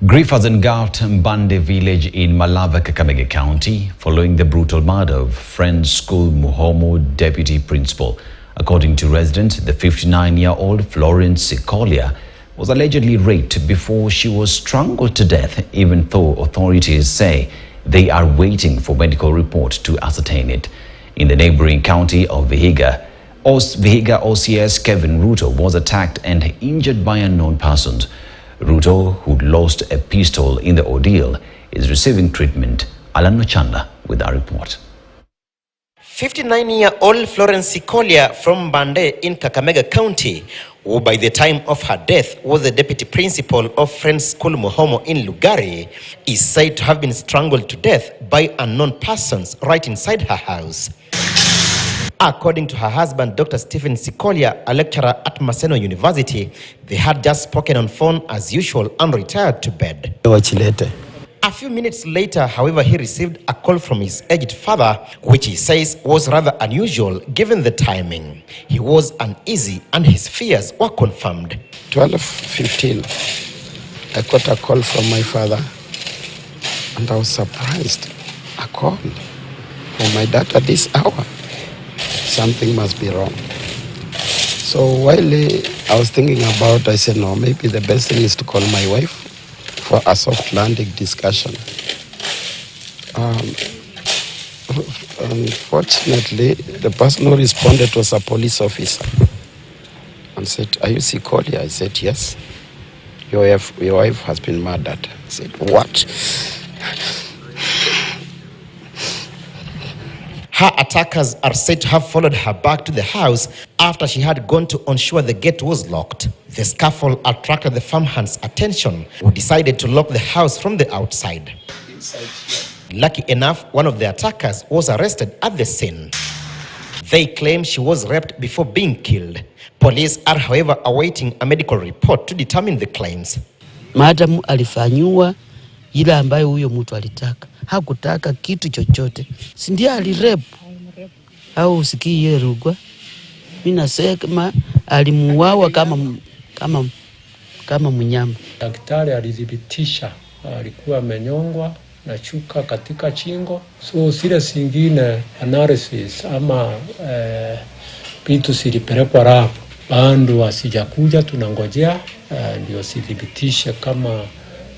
Grief has engulfed Mbande village in Malava, Kakamega County following the brutal murder of Friends School Muhomo deputy principal. According to residents, the 59-year-old Florence Sikolia was allegedly raped before she was strangled to death, even though authorities say they are waiting for medical report to ascertain it. In the neighboring county of Vihiga, Vihiga OCS Kevin Ruto was attacked and injured by unknown persons. Ruto, who lost a pistol in the ordeal, is receiving treatment. Alan Nochanda with our report. 59-year-old Florence Sikolia from Mbande in Kakamega County, who by the time of her death was the deputy principal of Friends School Muhomo in Lugari, is said to have been strangled to death by unknown persons right inside her house. According to her husband, Dr. Stephen Sikolia, a lecturer at Maseno University, they had just spoken on phone as usual and retired to bed. A few minutes later, however, he received a call from his aged father, which he says was rather unusual given the timing. He was uneasy and his fears were confirmed. 12:15, I got a call from my father and I was surprised. A call from my dad at this hour. Something must be wrong. So while I was thinking about, I said, no, maybe the best thing is to call my wife for a soft landing discussion. Unfortunately, the person who responded was a police officer and said, are you Sikolia? I said, yes. Your wife has been murdered. I said, what? Her attackers are said to have followed her back to the house after she had gone to ensure the gate was locked. The scuffle attracted the farmhands' attention, who decided to lock the house from the outside. Lucky enough, one of the attackers was arrested at the scene. They claim she was raped before being killed. Police are, however, awaiting a medical report to determine the claims. Madam alifanywa ila ambayo huyo mtu alitaka. Hakutaka kitu chochote. Si ndiye alirepu au usikii yeye Rugwa? Mimi nasema alimuuawa kama mnyama. Daktari alithibitisha alikuwa amenyongwa na chuka katika shingo. So zile zingine analysis ama vitu zilipelekwa lab. Bado asijakuja, tunangojea ndio sithibitishe kama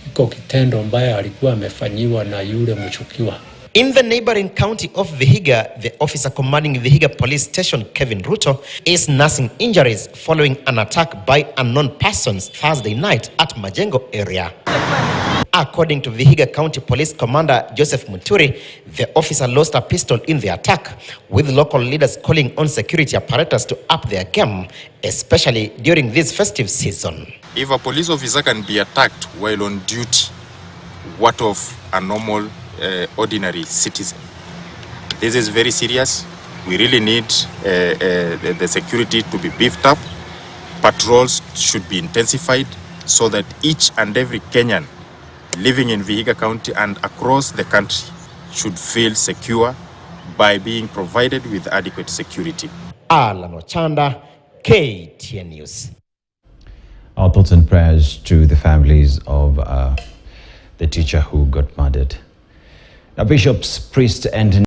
iko kitendo ambaye alikuwa amefanyiwa na yule mshukiwa. In the neighboring county of Vihiga, the officer commanding Vihiga Police Station, Kevin Ruto, is nursing injuries following an attack by unknown persons Thursday night at Majengo area. According to Vihiga County Police Commander Joseph Muturi, the officer lost a pistol in the attack, with local leaders calling on security apparatus to up their game, especially during this festive season. If a police officer can be attacked while on duty, what of a normal, ordinary citizen? This is very serious. We really need the security to be beefed up. Patrols should be intensified so that each and every Kenyan living in Vihiga County and across the country should feel secure by being provided with adequate security. Alan Nochanda, KTN News. Our thoughts and prayers to the families of the teacher who got murdered. Now, bishops, priests, and